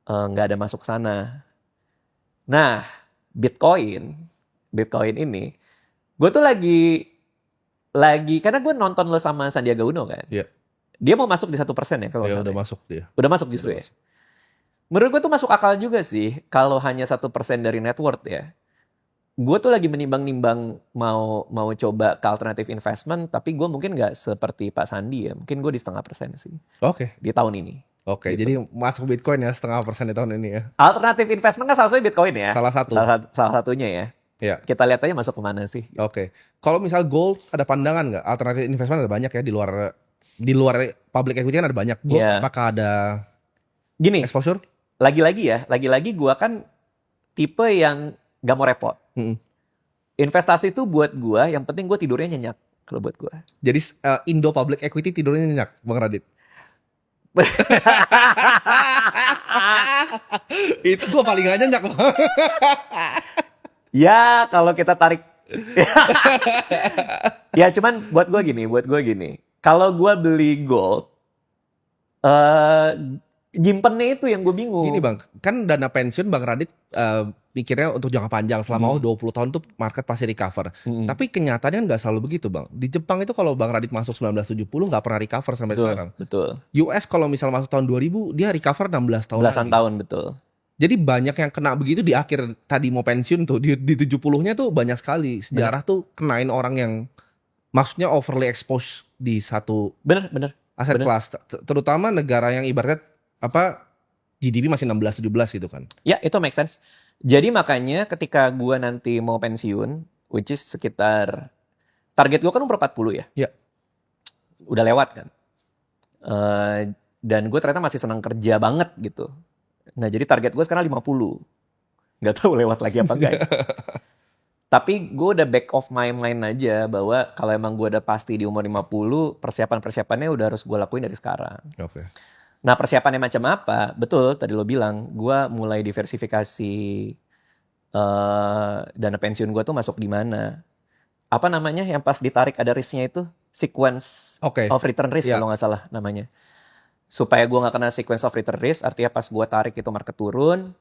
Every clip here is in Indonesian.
nggak ada masuk sana. Nah, Bitcoin ini, gue tuh lagi karena gue nonton lo sama Sandiaga Uno kan. Iya. Dia mau masuk di 1% ya kalau Ya nggak salah. udah masuk dia. Udah masuk justru Udah ya. masuk. Menurut gue tuh masuk akal juga sih kalau hanya 1% dari net worth ya. Gue tuh lagi menimbang-nimbang mau coba ke alternative investment, tapi gue mungkin nggak seperti Pak Sandi ya. Mungkin gue di 0,5% sih Oke. di tahun ini. Oke, Gitu. jadi masuk Bitcoin ya 0,5% di tahun ini ya. Alternative investment kan salah satunya Bitcoin ya. Salah satu. Salah satunya ya. Ya. Kita lihat aja masuk kemana sih. Oke. Kalau misal gold ada pandangan nggak? Alternatif investment ada banyak ya di luar public equity kan ada banyak. Gold Iya. apakah ada Gini, exposure? lagi-lagi gue kan tipe yang gak mau repot. Investasi itu buat gue, yang penting gue tidurnya nyenyak kalau buat gue. Jadi Indo public equity tidurnya nyenyak, Bang Radit. Itu gue paling gak nyenyak loh. Ya kalau kita tarik, ya cuman buat gue gini. Kalau gue beli gold, nyimpennya itu yang gue bingung. Gini Bang, kan dana pensiun Bang Radit pikirnya untuk jangka panjang selama 20 tahun tuh market pasti recover. Tapi kenyataannya nggak selalu begitu Bang. Di Jepang itu kalau Bang Radit masuk 1970 nggak pernah recover sampai sekarang. Betul. US kalau misal masuk tahun 2000 dia recover 16 tahun Belasan lagi. tahun betul. Jadi banyak yang kena begitu di akhir tadi mau pensiun tuh di 70-nya tuh banyak sekali sejarah tuh kenain orang yang maksudnya overly exposed di satu Bener. aset kelas, terutama negara yang ibaratnya GDP masih 16-17 gitu kan. Ya itu make sense. Jadi makanya ketika gue nanti mau pensiun, which is sekitar, target gue kan umur 40 ya. Iya. Udah lewat kan. Dan gue ternyata masih senang kerja banget gitu. Nah jadi target gue sekarang 50. Gak tahu lewat lagi apa enggak ya. Tapi gue udah back of my mind aja bahwa kalau emang gue udah pasti di umur 50, persiapan-persiapannya udah harus gue lakuin dari sekarang. Oke. Nah persiapannya macam apa? Betul, tadi lo bilang, gue mulai diversifikasi dana pensiun gue tuh masuk di mana. Apa namanya yang pas ditarik ada risknya itu? Sequence of return risk kalau nggak salah namanya. Supaya gue nggak kena sequence of return risk, artinya pas gue tarik itu market turun,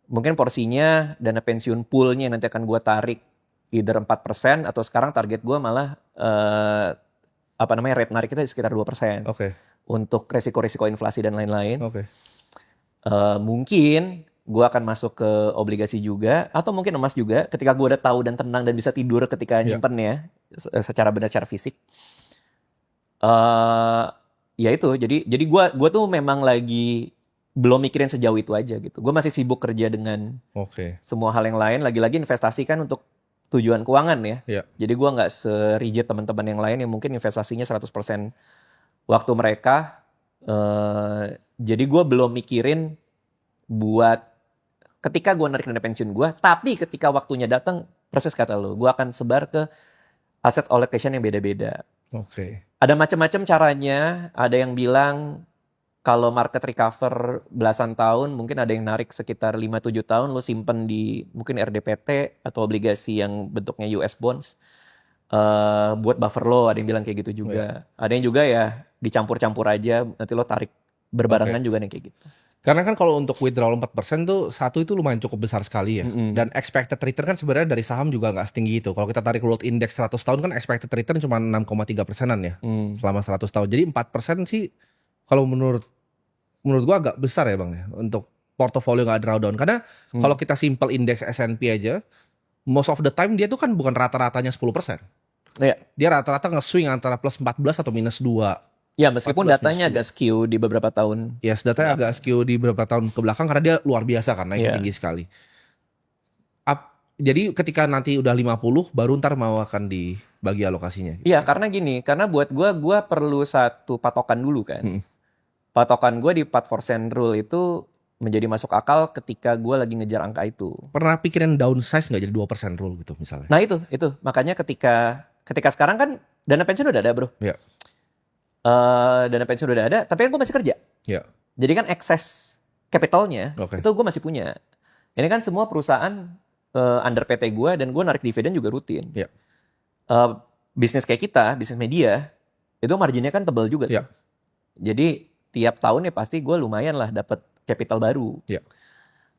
mungkin porsinya dana pensiun poolnya nanti akan gue tarik either 4% atau sekarang target gue malah rate narik kita sekitar 2%. Untuk resiko-resiko inflasi dan lain-lain. Mungkin gue akan masuk ke obligasi juga atau mungkin emas juga ketika gue udah tahu dan tenang dan bisa tidur ketika nyimpennya secara benar secara fisik. Ya itu jadi gue tuh memang lagi belum mikirin sejauh itu aja gitu. Gue masih sibuk kerja dengan semua hal yang lain. Lagi-lagi investasi kan untuk tujuan keuangan ya. Jadi gue nggak serigid teman-teman yang lain yang mungkin investasinya 100% waktu mereka. Jadi gue belum mikirin buat ketika gue narik dana pensiun gue. Tapi ketika waktunya datang, persis kata lo, gue akan sebar ke aset allocation yang beda-beda. Ada macam-macam caranya. Ada yang bilang kalau market recover belasan tahun, mungkin ada yang narik sekitar 5-7 tahun, lo simpen di mungkin RDPT atau obligasi yang bentuknya US bonds. Buat buffer lo, ada yang bilang kayak gitu juga. Ada yang juga ya dicampur-campur aja, nanti lo tarik berbarengan juga yang kayak gitu. Karena kan kalau untuk withdrawal 4% tuh satu itu lumayan cukup besar sekali ya. Dan expected return kan sebenarnya dari saham juga nggak setinggi itu. Kalau kita tarik world index 100 tahun kan expected return cuma 6,3%-an ya selama 100 tahun. Jadi 4% sih kalau menurut gua agak besar ya Bang ya untuk portofolio nggak drawdown. Karena kalau kita simple index S&P aja, most of the time dia tuh kan bukan rata-ratanya 10%. Dia rata-rata nge-swing antara plus 14 atau minus 2. Ya meskipun datanya agak skew di beberapa tahun. Yes, datanya agak skew di beberapa tahun ke belakang karena dia luar biasa kan, naik tinggi sekali. Jadi ketika nanti udah 50 baru ntar mau akan dibagi alokasinya. Iya, karena gini, karena buat gue perlu satu patokan dulu kan. Patokan gue di 4% rule itu menjadi masuk akal ketika gue lagi ngejar angka itu. Pernah pikirin downsize nggak jadi 2% rule gitu misalnya? Nah itu makanya ketika ketika sekarang kan dana pensiun udah ada bro. Iya. Dana pensiun udah ada, tapi kan gue masih kerja. Iya. Jadi kan excess capitalnya itu gue masih punya. Ini kan semua perusahaan under PT gue dan gue narik dividen juga rutin. Iya. Bisnis kayak kita, bisnis media, itu marginnya kan tebal juga. Iya. Jadi tiap tahun ya pasti gue lumayan lah dapat capital baru. Ya.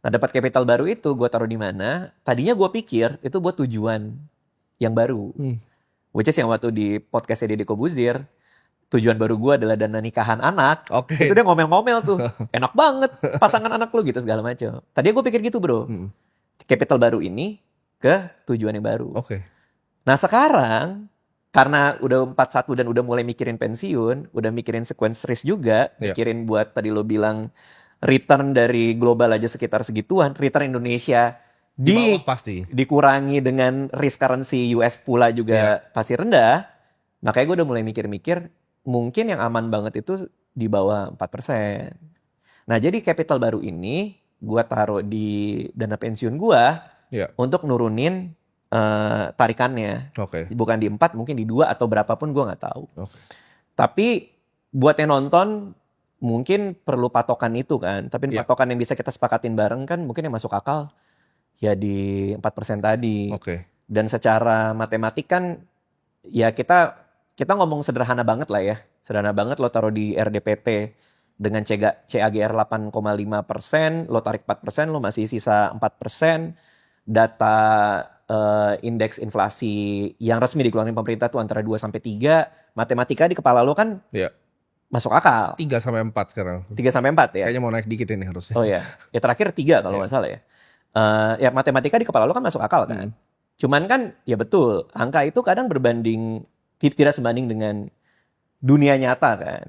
Nah, dapat capital baru itu gue taruh di mana? Tadinya gue pikir itu buat tujuan yang baru. Which is yang waktu di podcastnya Deddy Kobuzir, tujuan baru gue adalah dana nikahan anak. Itu dia ngomel-ngomel tuh. Enak banget pasangan anak lu gitu segala macam. Tadinya gue pikir gitu bro. Capital baru ini ke tujuan yang baru. Nah sekarang karena udah 41 dan udah mulai mikirin pensiun, udah mikirin sequence risk juga, mikirin buat tadi lo bilang return dari global aja sekitar segituan, return Indonesia pasti dikurangi dengan risk currency US pula juga pasti rendah. Makanya gue udah mulai mikir-mikir mungkin yang aman banget itu di bawah 4%. Nah jadi capital baru ini gue taruh di dana pensiun gue untuk nurunin tarikannya. Bukan di 4, mungkin di 2 atau berapapun gue nggak tahu. Tapi buat yang nonton mungkin perlu patokan itu kan. Tapi patokan yang bisa kita sepakatin bareng kan mungkin yang masuk akal ya di 4% tadi. Dan secara matematik kan ya kita ngomong sederhana banget lah ya. Sederhana banget lo taruh di RDPT dengan CAGR 8,5%, lo tarik 4%, lo masih sisa 4%. Data indeks inflasi yang resmi dikeluarin pemerintah tuh antara 2-3. Matematika di kepala lo kan masuk akal. 3-4 sekarang. 3-4 ya? Kayaknya mau naik dikit ini harusnya. Oh ya, terakhir 3 kalau nggak salah ya. Ya matematika di kepala lo kan masuk akal kan. Cuman kan ya betul, angka itu kadang tidak sebanding dengan dunia nyata kan.